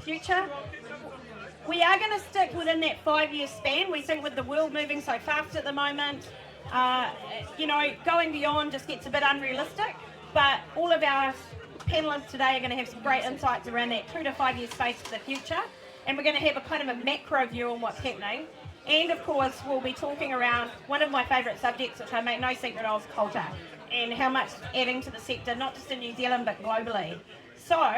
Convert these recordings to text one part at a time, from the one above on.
future. We are going to stick within that 5-year span. We think with the world moving so fast at the moment, going beyond just gets a bit unrealistic. But all of our panellists today are going to have some great insights around that 2 to 5 year space for the future. And we're going to have a kind of a macro view on what's happening. And of course, we'll be talking around one of my favourite subjects, which I make no secret of, culture, and how much adding to the sector, not just in New Zealand, but globally. So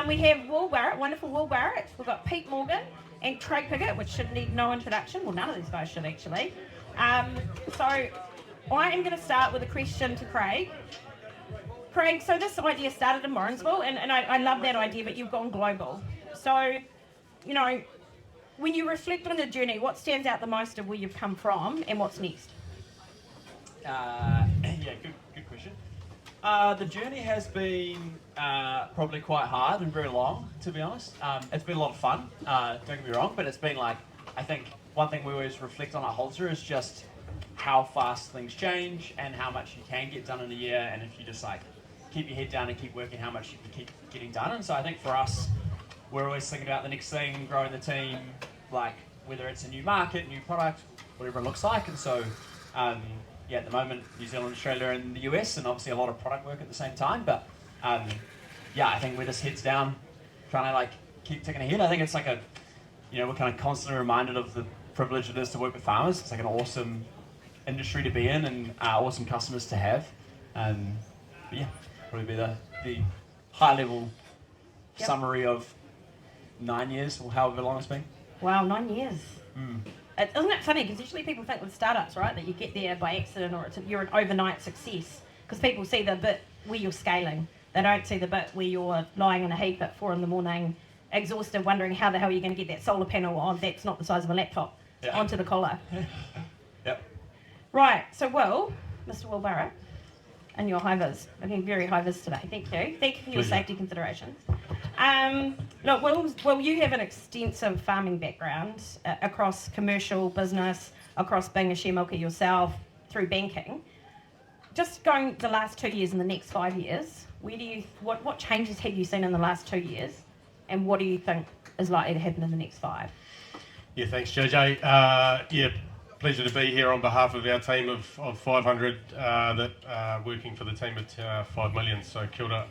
we have Will Burrett, wonderful Will Burrett. We've got Pete Morgan and Craig Piggott, which should need no introduction. Well, none of these guys should actually. So I am going to start with a question to Craig. Craig, so this idea started in Morrinsville, and I love that idea, but you've gone global. So, when you reflect on the journey, what stands out the most of where you've come from and what's next? Good question. The journey has been probably quite hard and very long, to be honest. It's been a lot of fun, don't get me wrong, but it's been I think one thing we always reflect on at Halter is just how fast things change and how much you can get done in a year, and if you just keep your head down and keep working, how much you can keep getting done. And so I think for us, we're always thinking about the next thing, growing the team, whether it's a new market, new product, whatever it looks like. And so, at the moment, New Zealand, Australia, and the US, and obviously a lot of product work at the same time. But I think we're just heads down, trying to keep ticking ahead. I think it's we're kind of constantly reminded of the privilege it is to work with farmers. It's an awesome industry to be in and awesome customers to have. Probably be the high level summary of 9 years or however long it's been. Wow, 9 years. Isn't it funny? Because usually people think with startups, right, that you get there by accident or you're an overnight success. Because people see the bit where you're scaling. They don't see the bit where you're lying in a heap at 4 a.m, exhausted, wondering how the hell you're going to get that solar panel on that's not the size of a laptop onto the collar. Yep. Right, so Mr. Will Burrett, and your high-vis. I've been very high-vis today. Thank you. Thank you for your safety considerations. Look, Will, you have an extensive farming background across commercial business, across being a share milker yourself, through banking. Just going the last 2 years and the next 5 years, what changes have you seen in the last 2 years, and what do you think is likely to happen in the next 5? Yeah, thanks, JJ. Pleasure to be here on behalf of our team of 500 that are working for the team at 5 million, so kia ora.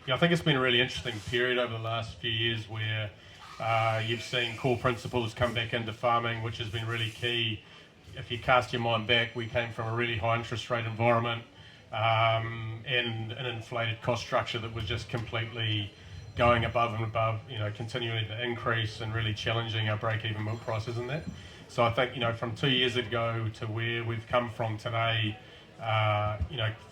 I think it's been a really interesting period over the last few years where you've seen core principles come back into farming, which has been really key. If you cast your mind back, we came from a really high interest rate environment and an inflated cost structure that was just completely going above and above, continuing to increase and really challenging our break-even milk prices and that. So I think, from 2 years ago to where we've come from today,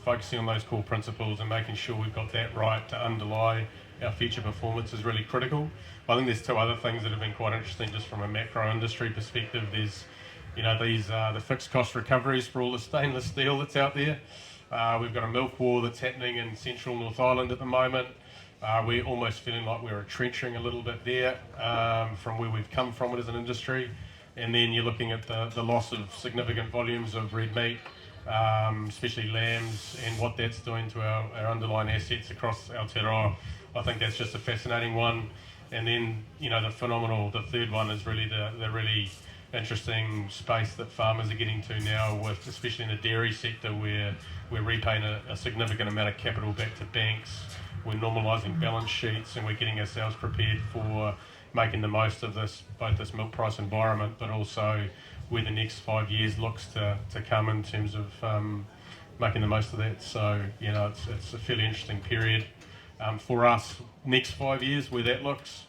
focusing on those core principles and making sure we've got that right to underlie our future performance is really critical. I think there's 2 other things that have been quite interesting just from a macro industry perspective. There's, the fixed cost recoveries for all the stainless steel that's out there. We've got a milk war that's happening in central North Island at the moment. We're almost feeling like we're retrenching a little bit there from where we've come from as an industry. And then you're looking at the loss of significant volumes of red meat, especially lambs, and what that's doing to our underlying assets across Aotearoa. I think that's just a fascinating one. And then, the third one is really the really interesting space that farmers are getting to now, with especially in the dairy sector, where we're repaying a significant amount of capital back to banks, we're normalising balance sheets, and we're getting ourselves prepared for making the most of both this milk price environment, but also where the next 5 years looks to come in terms of making the most of that. So, it's a fairly interesting period for us. Next 5 years, where that looks,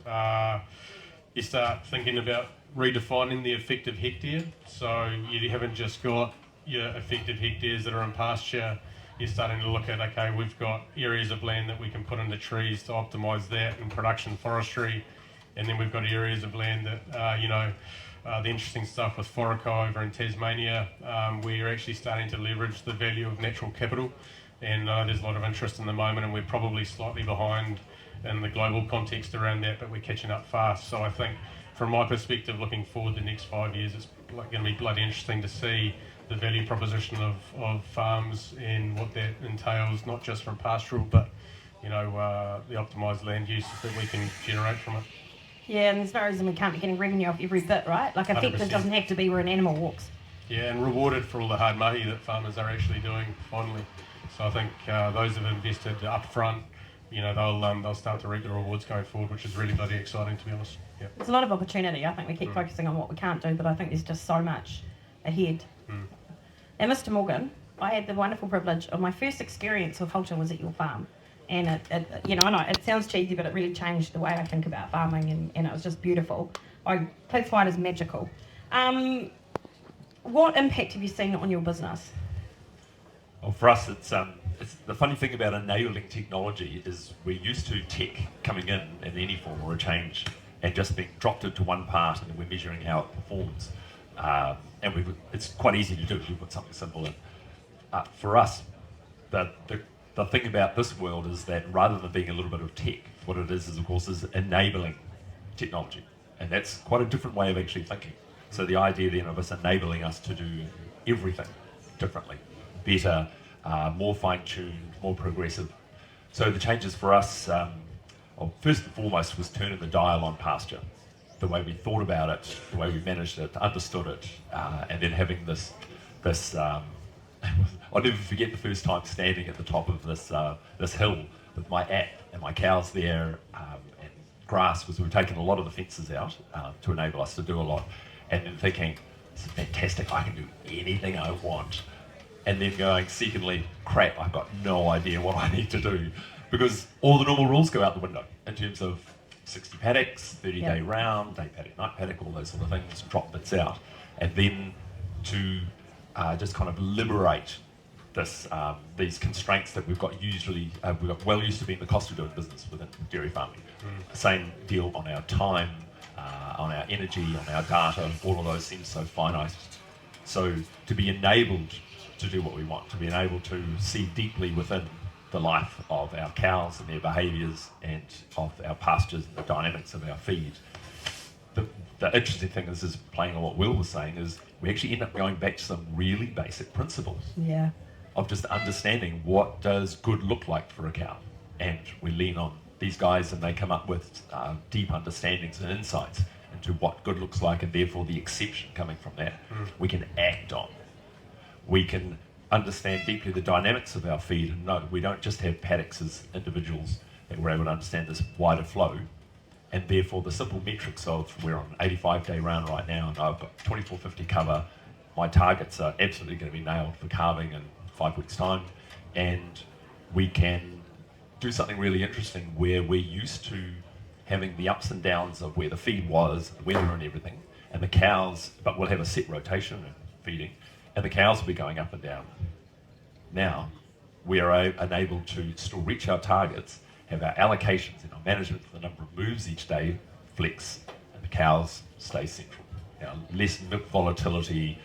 you start thinking about redefining the effective hectare. So you haven't just got your effective hectares that are in pasture. You're starting to look at, okay, we've got areas of land that we can put into trees to optimise that in production forestry. And then we've got areas of land that, the interesting stuff with Whorakau over in Tasmania, where you're actually starting to leverage the value of natural capital. And there's a lot of interest in the moment, and we're probably slightly behind in the global context around that, but we're catching up fast. So I think, from my perspective, looking forward the next 5 years, it's going to be bloody interesting to see the value proposition of farms and what that entails, not just from pastoral, but the optimised land use that we can generate from it. Yeah, and there's no reason we can't be getting revenue off every bit, right? Like effective 100%. doesn't have to be where an animal walks. Yeah, and rewarded for all the hard mahi that farmers are actually doing finally. So I think those that have invested up front, you know, they'll start to reap the rewards going forward, which is really bloody exciting, to be honest. Yeah. There's a lot of opportunity. I think we keep focusing on what we can't do, but I think there's just so much ahead. And Mr. Morgan, I had the wonderful privilege of my first experience with Halter was at your farm. And it you know, I know it sounds cheesy, but it really changed the way I think about farming, and it was just beautiful. Please find it as magical. What impact have you seen on your business? Well, for us, it's the funny thing about enabling technology is we're used to tech coming in any form or a change and just being dropped into one part, and then we're measuring how it performs. And it's quite easy to do if you put something simple in. For us, the thing about this world is that rather than being a little bit of tech, what it is of course, is enabling technology. And that's quite a different way of actually thinking. So the idea then of us enabling us to do everything differently, better, more fine-tuned, more progressive. So the changes for us, first and foremost, was turning the dial on pasture. The way we thought about it, the way we managed it, understood it, and then having this I'll never forget the first time standing at the top of this hill with my app and my cows there, and grass, was we were taking a lot of the fences out to enable us to do a lot, and then thinking, this is fantastic, I can do anything I want. And then going, secondly, crap, I've got no idea what I need to do, because all the normal rules go out the window in terms of 60 paddocks, 30-day round, day paddock, night paddock, all those sort of things, drop bits out. And then to just kind of liberate these constraints that we've got well used to being the cost of doing business within dairy farming. Same deal on our time, on our energy, on our data, all of those seem so finite. So to be enabled to do what we want, to be able to see deeply within the life of our cows and their behaviours and of our pastures and the dynamics of our feed. The interesting thing is playing on what Will was saying, is we actually end up going back to some really basic principles of just understanding what does good look like for a cow. And we lean on these guys and they come up with deep understandings and insights into what good looks like, and therefore the exception coming from that we can act on. We can understand deeply the dynamics of our feed and know we don't just have paddocks as individuals, that we're able to understand this wider flow, and therefore the simple metrics of we're on an 85-day round right now and I've got 2450 cover, my targets are absolutely going to be nailed for calving in 5 weeks time, and we can do something really interesting where we're used to having the ups and downs of where the feed was, the weather and everything, and the cows, but we'll have a set rotation in feeding, and the cows will be going up and down. Now, we are enabled to still reach our targets, have our allocations and our management for the number of moves each day flex, and the cows stay central. Less milk volatility,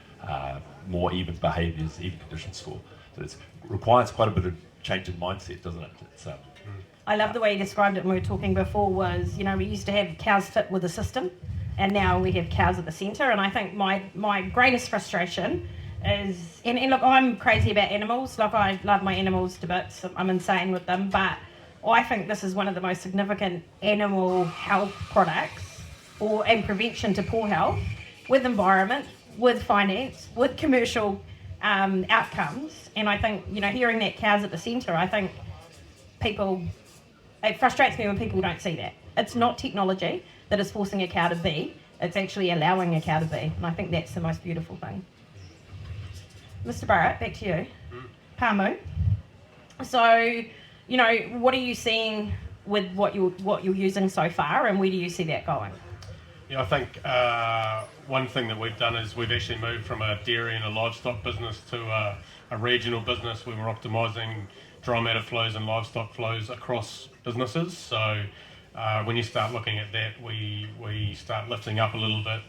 more even behaviours, even condition score. So it requires quite a bit of change in mindset, doesn't it? I love the way you described it when we were talking before was, you know, we used to have cows fit with the system, and now we have cows at the centre. And I think my greatest frustration is, and look, I'm crazy about animals. Like, I love my animals to bits. I'm insane with them. But I think this is one of the most significant animal health products and prevention to poor health, with environment, with finance, with commercial outcomes. And I think, you know, hearing that cows at the centre, I think it frustrates me when people don't see that. It's not technology that is forcing a cow to be, it's actually allowing a cow to be. And I think that's the most beautiful thing. Mr. Burrett, back to you. Pāmu. So, you know, what are you seeing with what you're using so far, and where do you see that going? Yeah, I think one thing that we've done is we've actually moved from a dairy and a livestock business to a regional business where we're optimising dry matter flows and livestock flows across businesses. So when you start looking at that, we start lifting up a little bit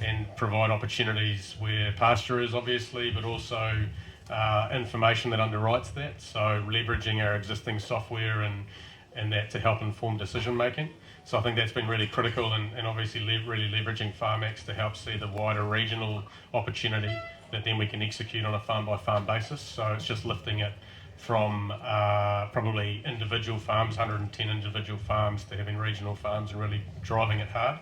and provide opportunities where pasture is, obviously, but also information that underwrites that. So leveraging our existing software and that to help inform decision making. So I think that's been really critical, and obviously really leveraging FarmX to help see the wider regional opportunity that then we can execute on a farm by farm basis. So it's just lifting it from probably individual farms, 110 individual farms, to having regional farms and really driving it hard.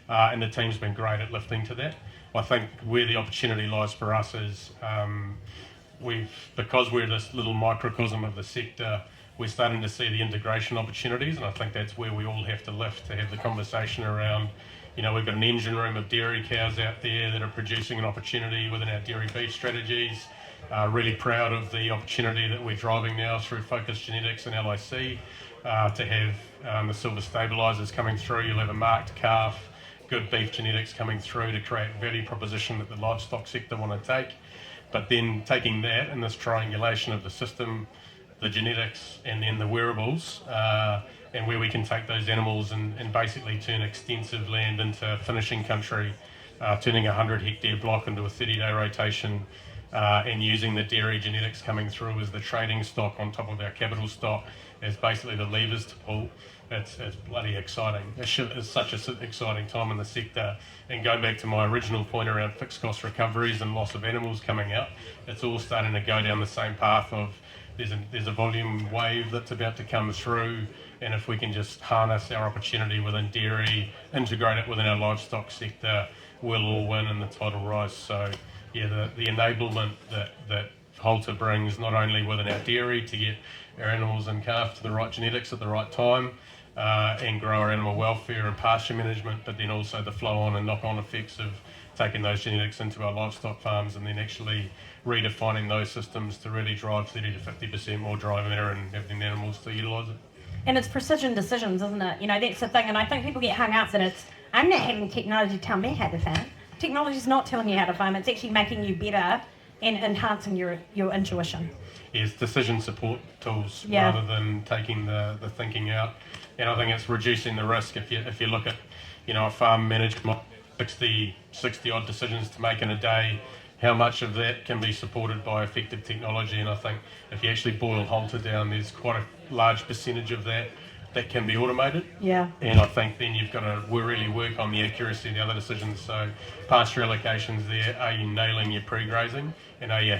And the team's been great at lifting to that. I think where the opportunity lies for us is because we're this little microcosm of the sector, we're starting to see the integration opportunities, and I think that's where we all have to lift to have the conversation around, we've got an engine room of dairy cows out there that are producing an opportunity within our dairy beef strategies. Really proud of the opportunity that we're driving now through Focus Genetics and LIC to have the silver stabilisers coming through. You'll have a marked calf, good beef genetics coming through to create value proposition that the livestock sector want to take. But then taking that and this triangulation of the system, the genetics, and then the wearables, and where we can take those animals and basically turn extensive land into finishing country, turning a 100 hectare block into a 30-day rotation, and using the dairy genetics coming through as the trading stock on top of our capital stock as basically the levers to pull. It's bloody exciting. It's such an exciting time in the sector. And going back to my original point around fixed cost recoveries and loss of animals coming out, it's all starting to go down the same path of there's a volume wave that's about to come through, and if we can just harness our opportunity within dairy, integrate it within our livestock sector, we'll all win and the tide will rise. So yeah, the enablement that Halter brings, not only within our dairy to get our animals and calf to the right genetics at the right time, and grow our animal welfare and pasture management, but then also the flow on and knock on effects of taking those genetics into our livestock farms and then actually redefining those systems to really drive 30 to 50% more dry matter and having the animals to utilise it. And it's precision decisions, isn't it? That's the thing, and I think people get hung up that I'm not having technology tell me how to farm. Technology's not telling you how to farm, it's actually making you better and enhancing your intuition. Yes, decision support tools rather than taking the thinking out. And I think it's reducing the risk. If you look at, a farm manager, 60 odd decisions to make in a day, how much of that can be supported by effective technology? And I think if you actually boil Halter down, there's quite a large percentage of that can be automated. Yeah. And I think then you've got to really work on the accuracy of the other decisions. So pasture allocations there, are you nailing your pre-grazing? And are you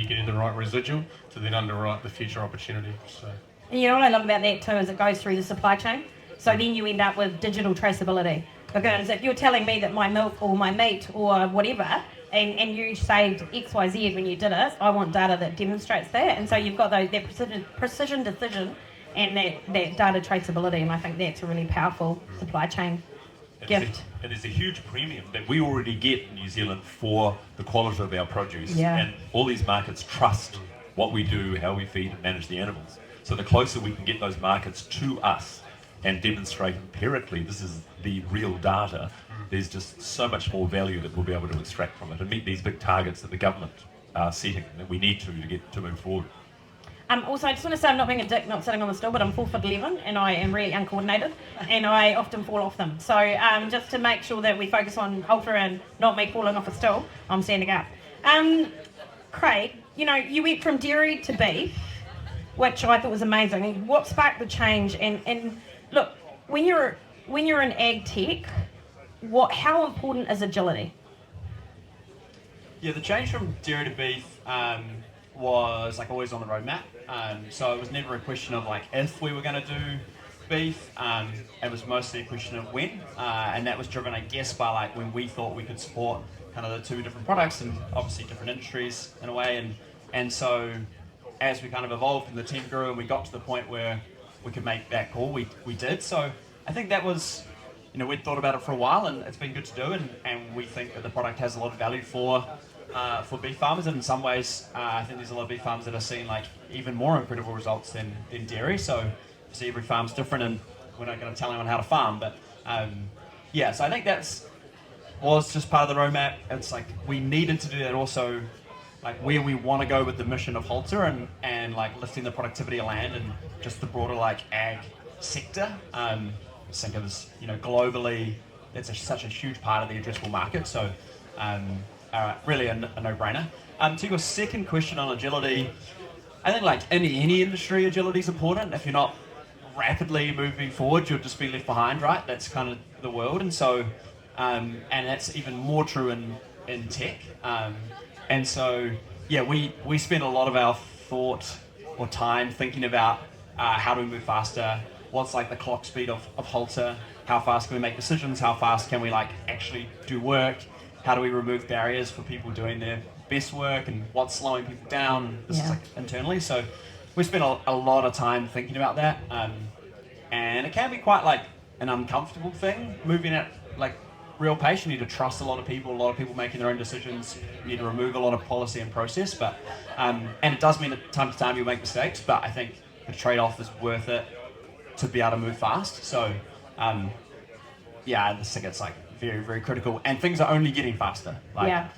getting the right residual to then underwrite the future opportunity? So. And what I love about that too is it goes through the supply chain. So then you end up with digital traceability. Because if you're telling me that my milk or my meat or whatever, and you saved XYZ when you did it, I want data that demonstrates that. And so you've got that precision decision and that data traceability, and I think that's a really powerful supply chain gift. And there's a huge premium that we already get in New Zealand for the quality of our produce. Yeah. And all these markets trust what we do, how we feed and manage the animals. So the closer we can get those markets to us and demonstrate empirically this is the real data, there's just so much more value that we'll be able to extract from it and meet these big targets that the government are setting that we need to get to move forward. Also, I just want to say I'm not being a dick, not sitting on the stool, but I'm 4'11" and I am really uncoordinated and I often fall off them. So just to make sure that we focus on Halter and not me falling off a stool, I'm standing up. Craig, you went from dairy to beef, which I thought was amazing. What sparked the change? And look, when you're in ag tech, how important is agility? Yeah, the change from dairy to beef was always on the roadmap. So it was never a question of if we were going to do beef. It was mostly a question of when, and that was driven, I guess, by when we thought we could support kind of the two different products and obviously different industries in a way. And so as we kind of evolved and the team grew and we got to the point where we could make that call, we did. So I think that was, we'd thought about it for a while and it's been good to do, and we think that the product has a lot of value for beef farmers, and in some ways I think there's a lot of beef farms that are seeing even more incredible results than dairy. So obviously every farm's different and we're not going to tell anyone how to farm, but so I think was just part of the roadmap. It's we needed to do that also where we want to go with the mission of Halter and lifting the productivity of land and just the broader ag sector. I think it was, globally that's such a huge part of the addressable market, so really a no-brainer. To your second question on agility, I think in any industry agility is important. If you're not rapidly moving forward, you'll just be left behind, right? That's kind of the world, and so and that's even more true in tech. And so we spend a lot of our thought or time thinking about how do we move faster, what's like the clock speed of Halter, how fast can we make decisions, how fast can we like actually do work, how do we remove barriers for people doing their best work, and what's slowing people down. This is like internally, so we spent a lot of time thinking about that, and it can be quite like an uncomfortable thing moving at like real pace. You need to trust a lot of people making their own decisions. You need to remove a lot of policy and process, but and it does mean that time to time you'll make mistakes, but I think the trade-off is worth it to be able to move fast. So yeah, I just think it's like very, very critical, and things are only getting faster. Like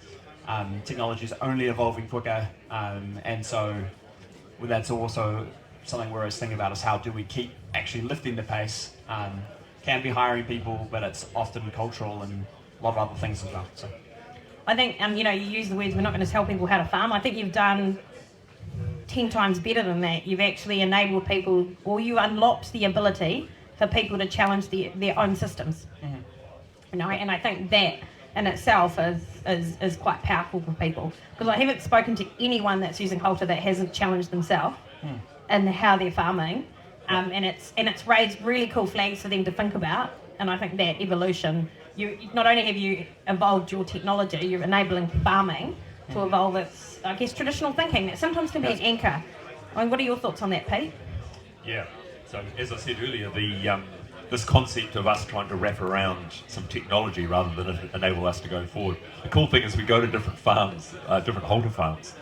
technology is only evolving quicker, and so that's also something we're always thinking about, is how do we keep actually lifting the pace. Can be hiring people, but it's often cultural and a lot of other things as well. So I think, you know, you use the words, we're not going to tell people how to farm. I think you've done 10 times better than that. You've actually enabled people, or you unlocked the ability for people to challenge their own systems. Mm-hmm. You know, and I think that in itself is quite powerful for people, because I haven't spoken to anyone that's using Halter that hasn't challenged themselves in how they're farming. And it's raised really cool flags for them to think about, and I think that evolution, you not only have you evolved your technology, you're enabling farming to evolve its, I guess, traditional thinking that sometimes can be an anchor. I mean, what are your thoughts on that, Pete? Yeah, so as I said earlier, this concept of us trying to wrap around some technology rather than enable us to go forward. The cool thing is we go to different farms, different Halter farms,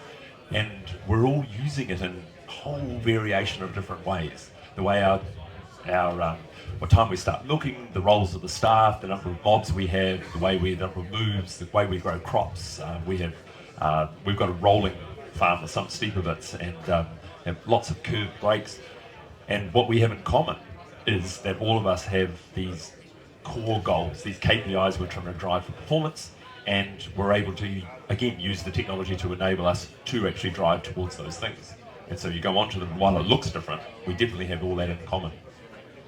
and we're all using it in a whole variation of different ways. The way what time we start milking, the roles of the staff, the number of mobs we have, the number of moves, the way we grow crops. We've got a rolling farm with some steeper bits, and have lots of curved breaks. And what we have in common is that all of us have these core goals, these KPIs we're trying to drive for performance, and we're able to, again, use the technology to enable us to actually drive towards those things. And so you go onto them, and while it looks different, we definitely have all that in common,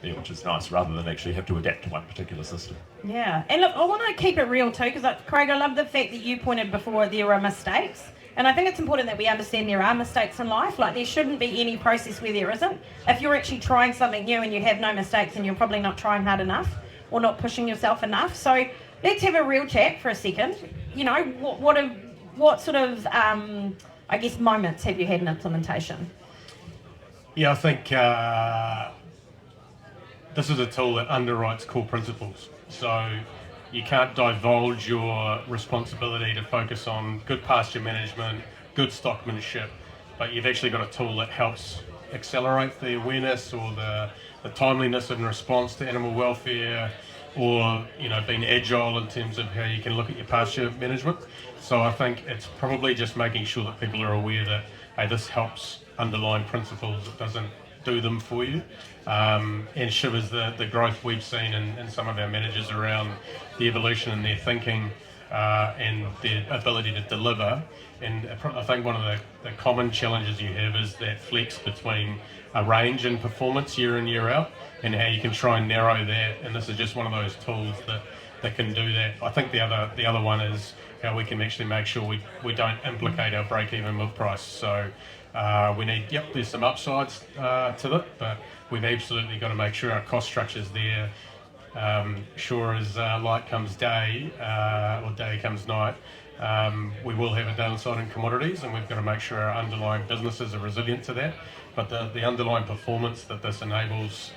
which is nice, rather than actually have to adapt to one particular system. Yeah, and look, I want to keep it real too, because Craig, I love the fact that you pointed before there are mistakes. And I think it's important that we understand there are mistakes in life. Like, there shouldn't be any process where there isn't. If you're actually trying something new and you have no mistakes, then you're probably not trying hard enough or not pushing yourself enough. So let's have a real chat for a second. You know, what sort of, I guess, moments have you had in implementation? Yeah, I think this is a tool that underwrites core principles. So you can't divulge your responsibility to focus on good pasture management, good stockmanship, but you've actually got a tool that helps accelerate the awareness or the timeliness in response to animal welfare, or, you know, being agile in terms of how you can look at your pasture management. So I think it's probably just making sure that people are aware that, hey, this helps underlying principles, it doesn't do them for you, and shivers the growth we've seen in some of our managers around the evolution in their thinking and their ability to deliver. And I think one of the common challenges you have is that flex between a range and performance year in, year out, and how you can try and narrow that. And this is just one of those tools that can do that. I think the other one is how we can actually make sure we don't implicate our break-even milk price. So we need, there's some upsides to it, but we've absolutely got to make sure our cost structure's there. Sure as light comes day, or day comes night, we will have a downside in commodities, and we've got to make sure our underlying businesses are resilient to that. But the underlying performance that this enables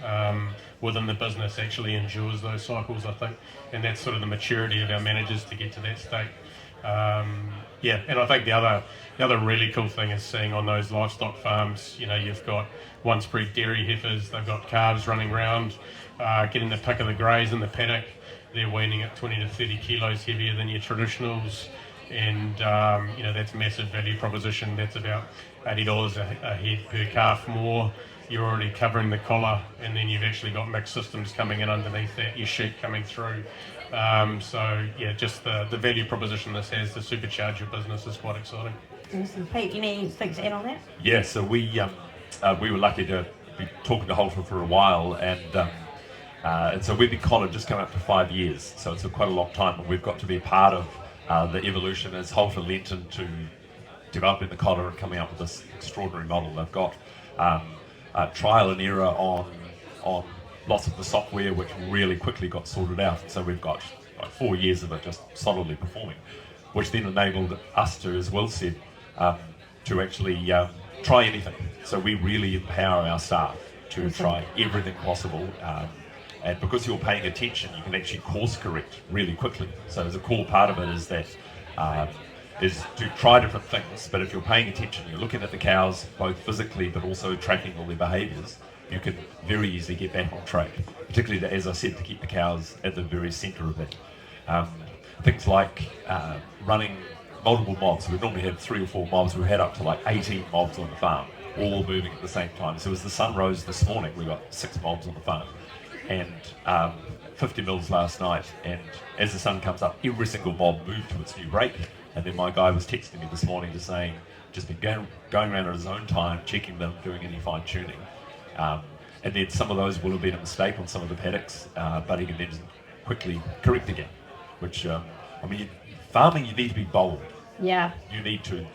within the business actually endures those cycles, I think, and that's sort of the maturity of our managers to get to that state. And I think the other really cool thing is seeing on those livestock farms, you know, you've got once bred dairy heifers, they've got calves running around, getting the pick of the greys in the paddock. They're weaning at 20 to 30 kilos heavier than your traditionals, and you know, that's massive value proposition. That's about $80 a head per calf more. You're already covering the collar, and then you've actually got mixed systems coming in underneath that, your sheep coming through. So yeah, just the value proposition this has to supercharge your business is quite exciting. Awesome. Pete, anything to add on that? Yeah, so we were lucky to be talking to Halter for a while, and so we've been collared just coming up to 5 years, so it's quite a long time, and we've got to be part of the evolution as Halter lent into developing the collar and coming up with this extraordinary model they've got. trial and error on lots of the software, which really quickly got sorted out. So we've got like 4 years of it just solidly performing, which then enabled us to, as Will said, to actually try anything. So we really empower our staff to try everything possible. And because you're paying attention, you can actually course correct really quickly. So as a core part of it is that is to try different things, but if you're paying attention, you're looking at the cows both physically but also tracking all their behaviours, you can very easily get back on track, particularly, as I said, to keep the cows at the very centre of it. Things like running multiple mobs. We normally have 3 or 4 mobs. We've had up to like 18 mobs on the farm, all moving at the same time. So as the sun rose this morning, we got 6 mobs on the farm, and 50 mils last night. And as the sun comes up, every single mob moved to its new break. And then my guy was texting me this morning just saying, just been going around at his own time, checking them, doing any fine tuning. And then some of those will have been a mistake on some of the paddocks, but he can then quickly correct again. Which, farming, you need to be bold. Yeah. You need to,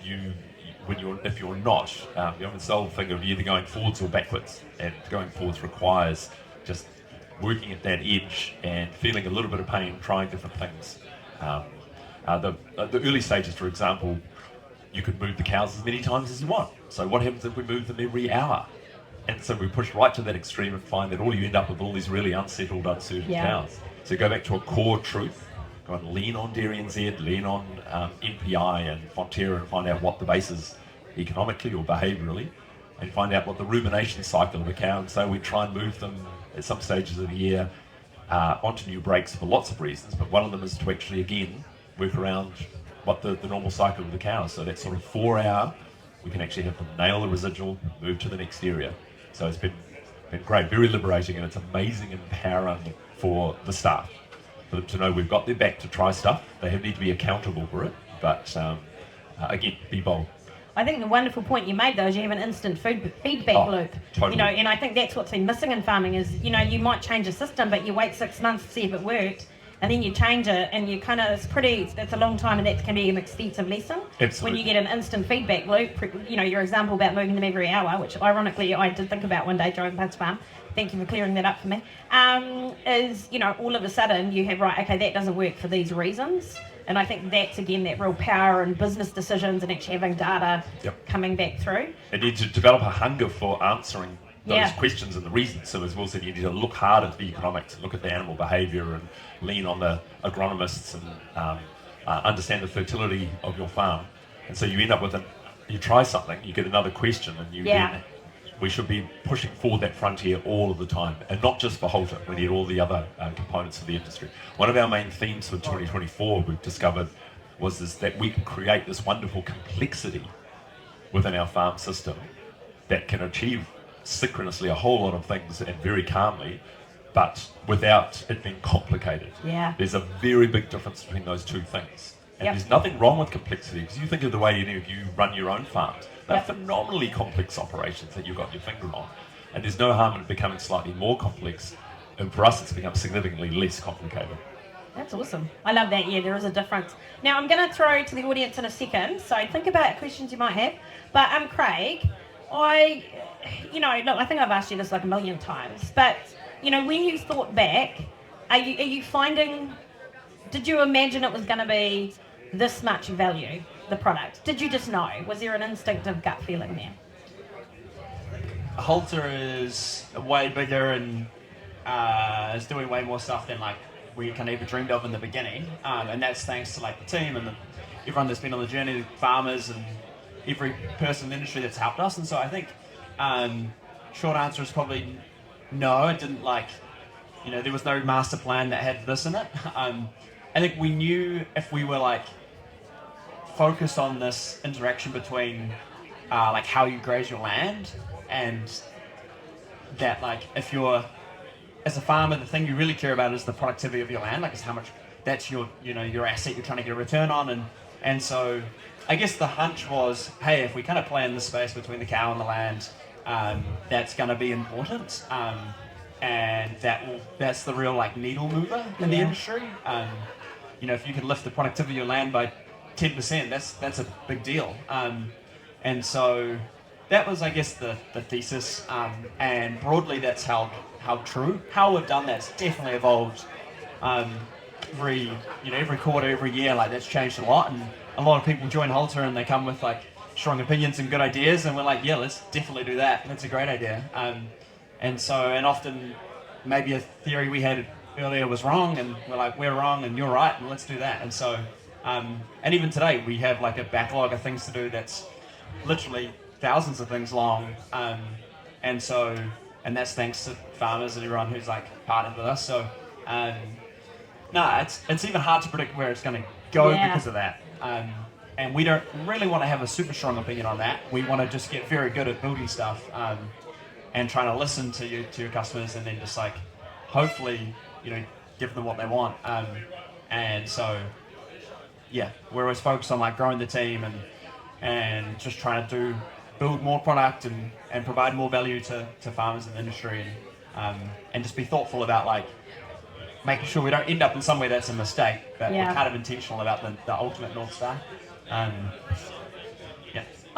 if you're not, it's the whole thing of either going forwards or backwards. And going forwards requires just working at that edge and feeling a little bit of pain, trying different things. The early stages, for example, you could move the cows as many times as you want. So what happens if we move them every hour? And so we push right to that extreme and find that all you end up with all these really unsettled, unsuited cows. So go back to a core truth, go and lean on Dairy NZ, lean on MPI and Fonterra and find out what the base is economically or behaviourally, and find out what the rumination cycle of a cow. And so we try and move them at some stages of the year onto new breaks for lots of reasons, but one of them is to actually, again, work around what the normal cycle of the cow. So that sort of 4 hour, we can actually have them nail the residual, move to the next area. So it's been great, very liberating, and it's amazing and empowering for the staff, for them to know we've got their back to try stuff. They need to be accountable for it, but again, be bold. I think the wonderful point you made, though, is you have an instant feedback loop. Totally. And I think that's what's been missing in farming is, you might change a system, but you wait 6 months to see if it worked, and then you change it, and you kind of, it's a long time, and that can be an expensive lesson. Absolutely. When you get an instant feedback loop, your example about moving them every hour, which ironically I did think about one day driving past the farm, thank you for clearing that up for me, is, all of a sudden you have, right, okay, that doesn't work for these reasons. And I think that's, again, that real power in business decisions and actually having data coming back through. And you need to develop a hunger for answering those questions and the reasons. So as Will said, you need to look hard at the economics and look at the animal behaviour and lean on the agronomists and understand the fertility of your farm. And so you end up with you try something, you get another question, and then we should be pushing forward that frontier all of the time, and not just for Halter. We need all the other components of the industry. One of our main themes for 2024 we've discovered was that we can create this wonderful complexity within our farm system that can achieve synchronously a whole lot of things and very calmly, but without it being complicated. Yeah. There's a very big difference between those two things. And there's nothing wrong with complexity, because you think of the way you run your own farms. They're phenomenally complex operations that you've got your finger on. And there's no harm in it becoming slightly more complex. And for us, it's become significantly less complicated. That's awesome. I love that. Yeah, there is a difference. Now, I'm going to throw to the audience in a second, so think about questions you might have. But Craig, I think I've asked you this like a million times, but, when you thought back, are you finding, did you imagine it was going to be this much value, the product? Did you just know? Was there an instinctive gut feeling there? Halter is way bigger and is doing way more stuff than we kind of even dreamed of in the beginning, and that's thanks to the team and everyone that's been on the journey, farmers and every person in the industry that's helped us. And so I think short answer is probably no. It didn't there was no master plan that had this in it. I think we knew if we were focused on this interaction between how you graze your land, and that if you're, as a farmer, the thing you really care about is the productivity of your land, is how much that's your your asset you're trying to get a return on. And so I guess the hunch was, hey, if we kind of play in the space between the cow and the land, that's going to be important, and that's the real needle mover in the industry. If you can lift the productivity of your land by 10%, that's a big deal. And so that was, I guess, the thesis, and broadly that's how true. How we've done that's definitely evolved. Every quarter, every year, like that's changed a lot, and a lot of people join Halter and they come with like strong opinions and good ideas, and we're like, yeah, let's definitely do that. That's a great idea. And often maybe a theory we had earlier was wrong, and we're like, we're wrong and you're right, and let's do that. And so, and even today we have like a backlog of things to do that's literally thousands of things long, and that's thanks to farmers and everyone who's like partnered with us. So, it's even hard to predict where it's going to go because of that. And we don't really want to have a super strong opinion on that. We want to just get very good at building stuff, and trying to listen to your customers, and then just like hopefully give them what they want. And so we're always focused on like growing the team and just trying to build more product and provide more value to farmers in the industry, and just be thoughtful about like making sure we don't end up in somewhere that's a mistake, but we're kind of intentional about the ultimate North Star.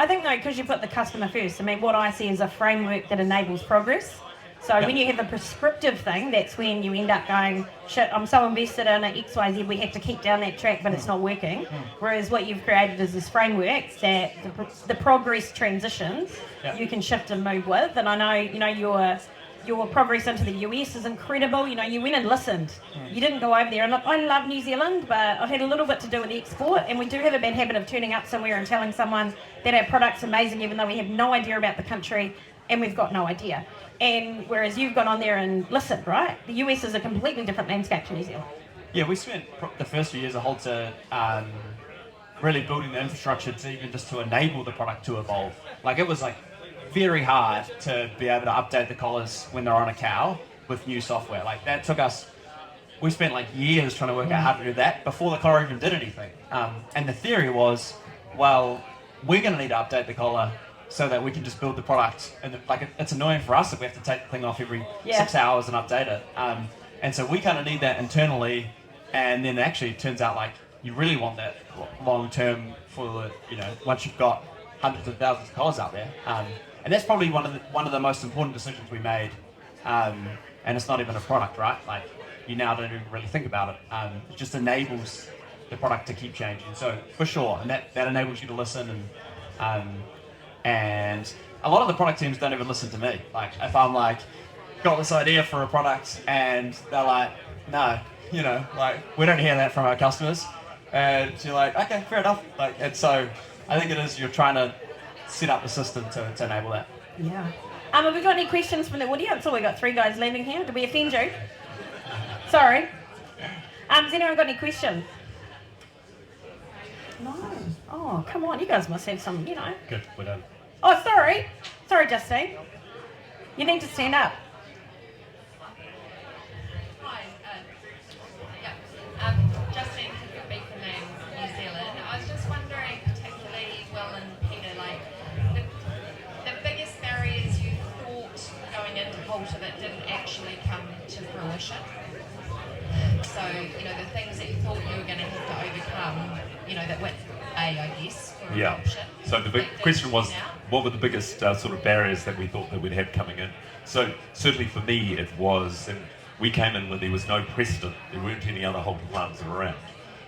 I think though, because you put the customer first, I mean, what I see is a framework that enables progress. So when you have a prescriptive thing, that's when you end up going, shit, I'm so invested in it, XYZ, we have to keep down that track, but it's not working. Whereas what you've created is this framework that the progress transitions you can shift and move with. And I know, your progress into the US is incredible. You went and listened. You didn't go over there. And I love New Zealand, but I've had a little bit to do with the export, and we do have a bad habit of turning up somewhere and telling someone that our product's amazing, even though we have no idea about the country and we've got no idea. And whereas you've gone on there and listened, right? The US is a completely different landscape to New Zealand. Yeah, we spent the first few years of Halter really building the infrastructure to enable the product to evolve. Like, it was like very hard to be able to update the collars when they're on a cow with new software. Like, that took us, we spent like years trying to work out how to do that before the collar even did anything. And the theory was, well, we're going to need to update the collar so that we can just build the product. And it's annoying for us if we have to take the thing off every 6 hours and update it. And so we kind of need that internally. And then actually it turns out like you really want that long term for once you've got hundreds of thousands of collars out there. And that's probably one of the most important decisions we made. And it's not even a product, right? Like, you now don't even really think about it. It just enables the product to keep changing. So for sure, and that enables you to listen. And a lot of the product teams don't even listen to me. Like, if I'm like got this idea for a product and they're like, no, like, we don't hear that from our customers. And you're like, okay, fair enough. Like, and so I think it is, you're trying to set up the system to enable that. Yeah. Have we got any questions from the audience? Oh, we got 3 guys leaving here. Did we offend you? Sorry. Has anyone got any questions? No. Oh, come on. You guys must have some, Good, we're done. Oh, sorry. Sorry, Justine. You need to stand up. Hi, Justine Piggott from New Zealand. I was just wondering, particularly Will and Peter, like the biggest barriers you thought going into Halter that didn't actually come to fruition. So, the things that you thought you were going to have to overcome, that went I guess, for adoption. So the big question was, what were the biggest sort of barriers that we thought that we'd have coming in? So certainly for me it was, and we came in when there was no precedent, there weren't any other Halter farms around.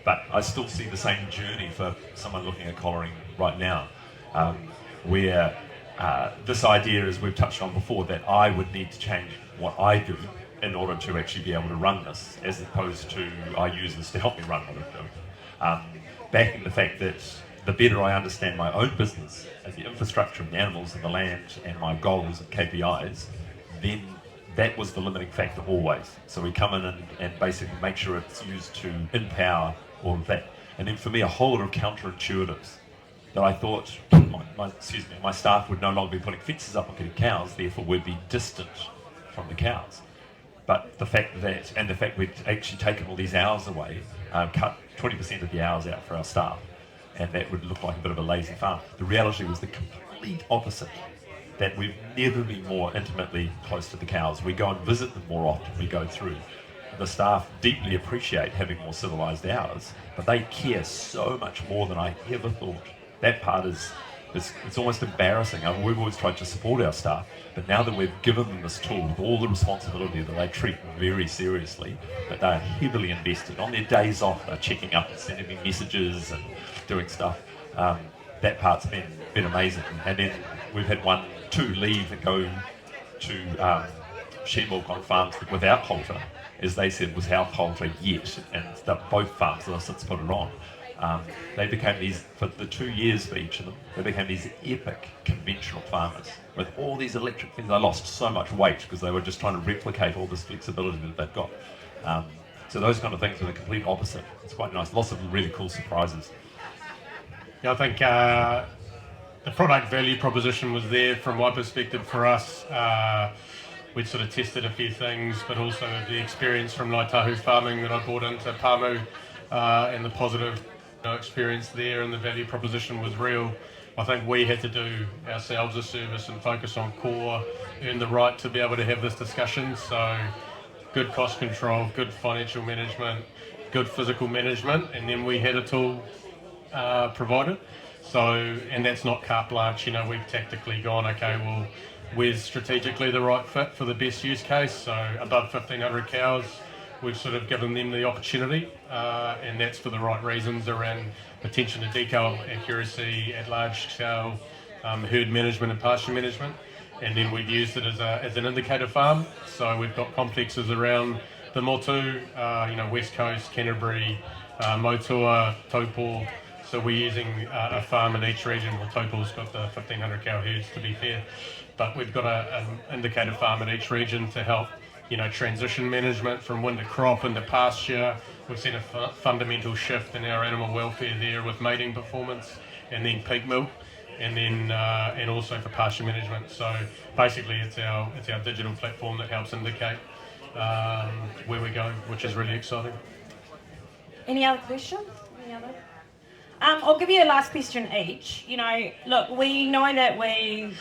But I still see the same journey for someone looking at collaring right now, where this idea, as we've touched on before, that I would need to change what I do in order to actually be able to run this, as opposed to I use this to help me run what I do. Backing the fact that the better I understand my own business, as the infrastructure and the animals and the land and my goals and KPIs, then that was the limiting factor always. So we come in and basically make sure it's used to empower all of that. And then for me, a whole lot of counterintuitives that I thought my staff would no longer be putting fences up on getting cows, therefore would be distant from the cows. But the fact we'd actually taken all these hours away, cut 20% of the hours out for our staff, and that would look like a bit of a lazy farm. The reality was the complete opposite, that we've never been more intimately close to the cows. We go and visit them more often, we go through. The staff deeply appreciate having more civilised hours, but they care so much more than I ever thought. That part is it's almost embarrassing. I mean, we've always tried to support our staff, but now that we've given them this tool with all the responsibility that they treat very seriously, that they're heavily invested. On their days off, they're checking up and sending me messages and doing stuff. That part's been amazing. And then we've had 2 leave and go to shed milk on farms without halter, as they said, without halter yet, and both farms that have since put it on. They became these, for the 2 years for each of them, they became these epic conventional farmers with all these electric things. They lost so much weight because they were just trying to replicate all this flexibility that they've got. So those kind of things are the complete opposite. It's quite nice. Lots of really cool surprises. Yeah, I think the product value proposition was there from my perspective for us. We'd sort of tested a few things, but also the experience from Ngāi farming that I brought into Pāmu and the positive experience there, and the value proposition was real. I think we had to do ourselves a service and focus on core, earn the right to be able to have this discussion. So good cost control, good financial management, good physical management, and then we had a tool provided. So, and that's not carte blanche, we've tactically gone, okay, well, where's strategically the right fit for the best use case? So above 1,500 cows, we've sort of given them the opportunity, and that's for the right reasons around attention to decal accuracy at large scale, herd management and pasture management. And then we've used it as an indicator farm. So we've got complexes around the Motu, West Coast, Canterbury, Motua, Taupo. So we're using a farm in each region. Well, Taupo's got the 1,500 cow herds, to be fair, but we've got an indicator farm in each region to help transition management from winter crop into pasture. We've seen a fundamental shift in our animal welfare there with mating performance, and then peak milk, and then and also for pasture management. So basically, it's our digital platform that helps indicate where we're going, which is really exciting. Any other questions? Any other? I'll give you a last question each. Look, we know that we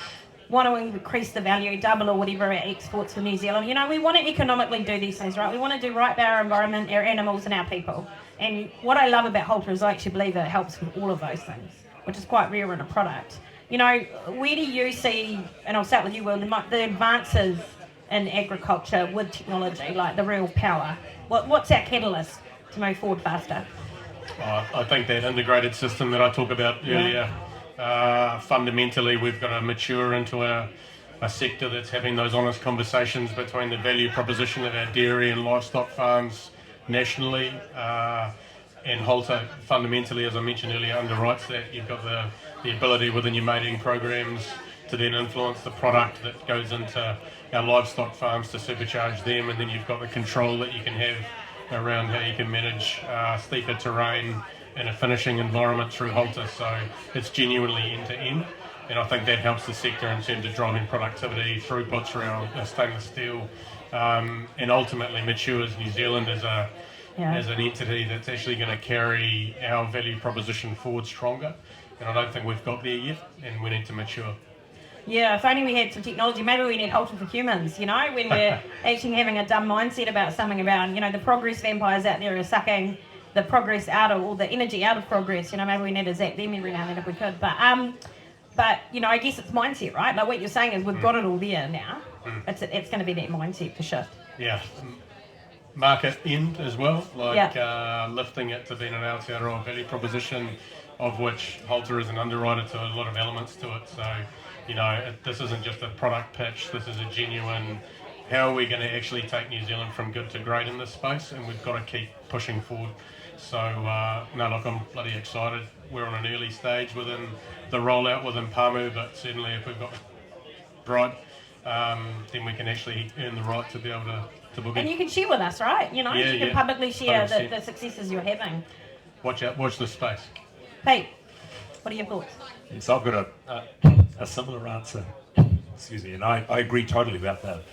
want to increase the value, double or whatever our exports for New Zealand. We want to economically do these things, right? We want to do right by our environment, our animals and our people. And what I love about Halter is I actually believe that it helps with all of those things, which is quite rare in a product. Where do you see, and I'll start with you, Will, the advances in agriculture with technology, like the real power? What's our catalyst to move forward faster? I think that integrated system that I talked about earlier, fundamentally we've got to mature into a sector that's having those honest conversations between the value proposition of our dairy and livestock farms nationally, and Halter fundamentally, as I mentioned earlier, underwrites that. You've got the ability within your mating programs to then influence the product that goes into our livestock farms to supercharge them, and then you've got the control that you can have around how you can manage steeper terrain in a finishing environment through Halter. So it's genuinely end-to-end, and I think that helps the sector in terms of driving productivity, throughput through our stainless steel, and ultimately matures New Zealand as an entity that's actually going to carry our value proposition forward stronger. And I don't think we've got there yet, and we need to mature. Yeah, if only we had some technology. Maybe we need Halter for humans, when we're actually having a dumb mindset about something about, the progress vampires out there are sucking the progress out of, all the energy out of progress. Maybe we need to zap them every now and then if we could. But I guess it's mindset, right? Like what you're saying is we've got it all there now. It's going to be that mindset for shift. Yeah. Market end as well, lifting it to being an Aotearoa value proposition, of which Halter is an underwriter to a lot of elements to it. So, this isn't just a product pitch, this is a genuine, how are we going to actually take New Zealand from good to great in this space, and we've got to keep pushing forward. So, I'm bloody excited. We're on an early stage within the rollout within Pāmu, but certainly if we've got right, then we can actually earn the right to be able to book it. And you can share with us, right? You can publicly share the successes you're having. Watch this space. Pete, what are your thoughts? Yes, I've got a similar answer. Excuse me, and I agree totally about the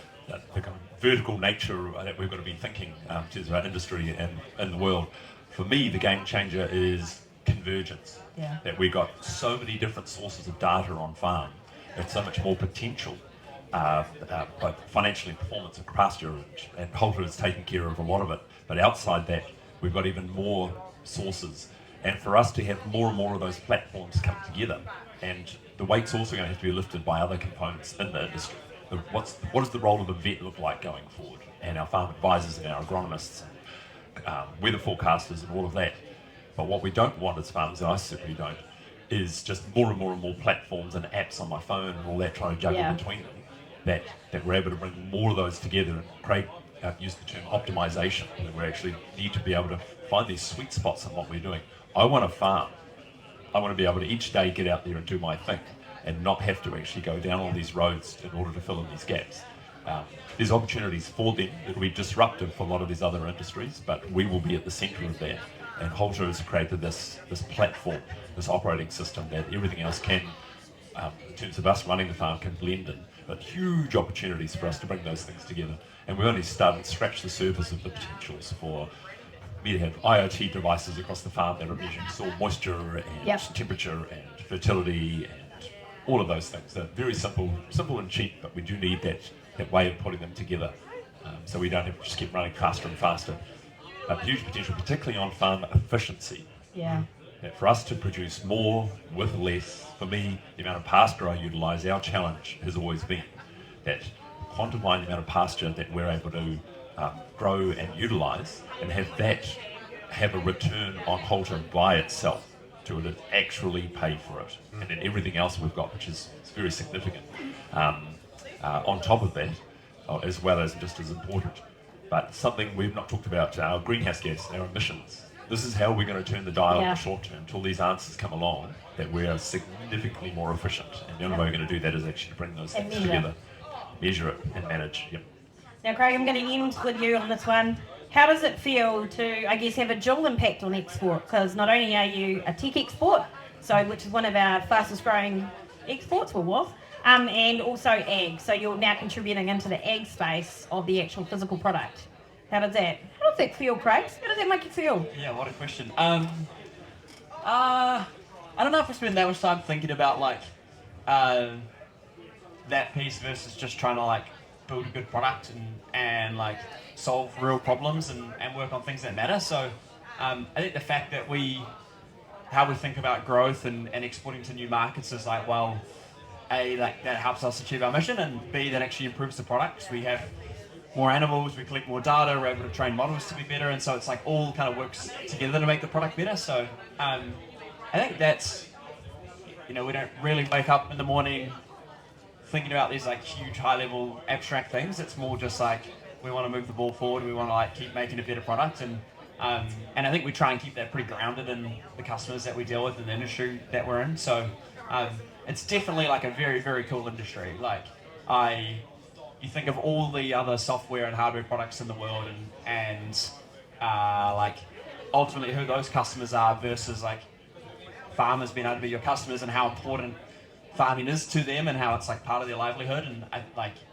kind of vertical nature that we've got to be thinking in terms of our industry and in the world. For me, the game changer is convergence. Yeah. That we've got so many different sources of data on farm. There's so much more potential, both financially, performance and pasture, and Halter is taking care of a lot of it. But outside that, we've got even more sources. And for us to have more and more of those platforms come together, and the weight's also going to have to be lifted by other components in the industry. What does the role of a vet look like going forward? And our farm advisors and our agronomists, and, weather forecasters and all of that. But what we don't want as farmers, and I certainly don't, is just more and more and more platforms and apps on my phone and all that, trying to juggle between them, that we're able to bring more of those together and create, use the term optimization, that we actually need to be able to find these sweet spots in what we're doing. I want to farm. I want to be able to each day get out there and do my thing and not have to actually go down all these roads in order to fill in these gaps. There's opportunities for them. It'll be disruptive for a lot of these other industries, but we will be at the centre of that. And Halter has created this platform, this operating system that everything else can, in terms of us running the farm, can blend in. But huge opportunities for us to bring those things together. And we've only started to scratch the surface of the potentials for me to have IoT devices across the farm that are measuring soil moisture and temperature and fertility and all of those things. They're very simple and cheap, but we do need that way of putting them together, so we don't have to just keep running faster and faster. Huge potential, particularly on farm efficiency. Yeah. That for us to produce more with less, for me, the amount of pasture I utilise, our challenge has always been that quantifying the amount of pasture that we're able to grow and utilise, and have a return on Halter by itself to actually pay for it, and then everything else we've got, which is very significant. On top of that, as well as just as important, but something we've not talked about, our greenhouse gas, our emissions. This is how we're going to turn the dial in the short term until these answers come along, that we are significantly more efficient. And the only way we're going to do that is actually to bring those things together, measure it and manage. Yep. Now, Craig, I'm going to end with you on this one. How does it feel to, I guess, have a dual impact on export? Because not only are you a tech export, which is one of our fastest growing exports, and also ag. So you're now contributing into the ag space of the actual physical product. How does that feel, Craig? How does that make you feel? Yeah, what a question. I don't know if I spend that much time thinking about that piece versus just trying to build a good product and solve real problems and work on things that matter. So I think the fact that how we think about growth and exporting to new markets is A, that helps us achieve our mission, and B, that actually improves the product. We have more animals, we collect more data, we're able to train models to be better, and so it's all kind of works together to make the product better. So I think that's, we don't really wake up in the morning thinking about these huge high level abstract things. It's more just we want to move the ball forward, we want to keep making a better product, and I think we try and keep that pretty grounded in the customers that we deal with and the industry that we're in. So it's definitely a very, very cool industry. You think of all the other software and hardware products in the world, and ultimately who those customers are versus farmers being able to be your customers, and how important farming is to them and how it's part of their livelihood. And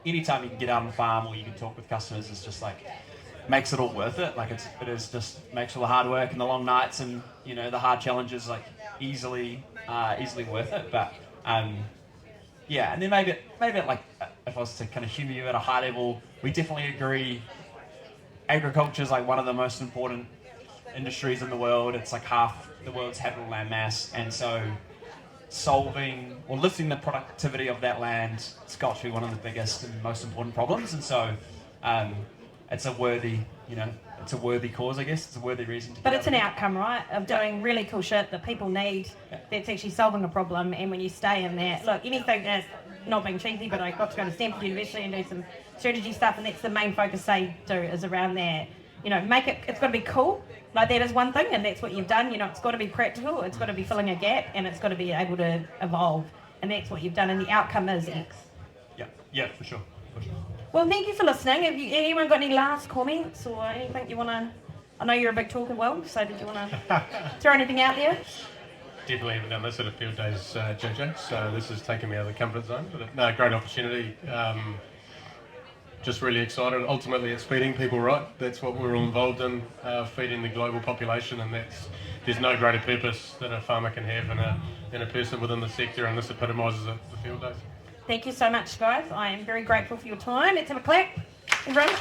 anytime you can get out on the farm or you can talk with customers, it's just makes it all worth it. It is just makes all the hard work and the long nights and the hard challenges easily worth it. But yeah, and then maybe if I was to kind of humour you at a high level, we definitely agree agriculture is one of the most important industries in the world. It's half the world's habitable land mass, and so solving or lifting the productivity of that land, it's got to be one of the biggest and most important problems. And so it's a worthy cause, I guess. It's a worthy reason to. But it's an outcome, right, of doing really cool shit that people need, that's actually solving a problem. And when you stay in that, look, anything that's not being cheesy, but I got to go to Stanford University and do some strategy stuff, and that's the main focus they do, is around that. It's got to be cool. That is one thing, and that's what you've done. It's got to be practical, it's got to be filling a gap, and it's got to be able to evolve. And that's what you've done, and the outcome is X. Yeah, for sure. Well, thank you for listening. Have anyone got any last comments or anything you want to... I know you're a big talker, Will, so did you want to throw anything out there? Definitely haven't done this at a Fieldays, JJ, so this has taken me out of the comfort zone. But no, great opportunity. Just really excited. Ultimately, it's feeding people right. That's what we're all involved in, feeding the global population, and there's no greater purpose that a farmer can have in a person within the sector, and this epitomises it, the Fieldays. Thank you so much, guys. I am very grateful for your time. Let's have a clap, everyone.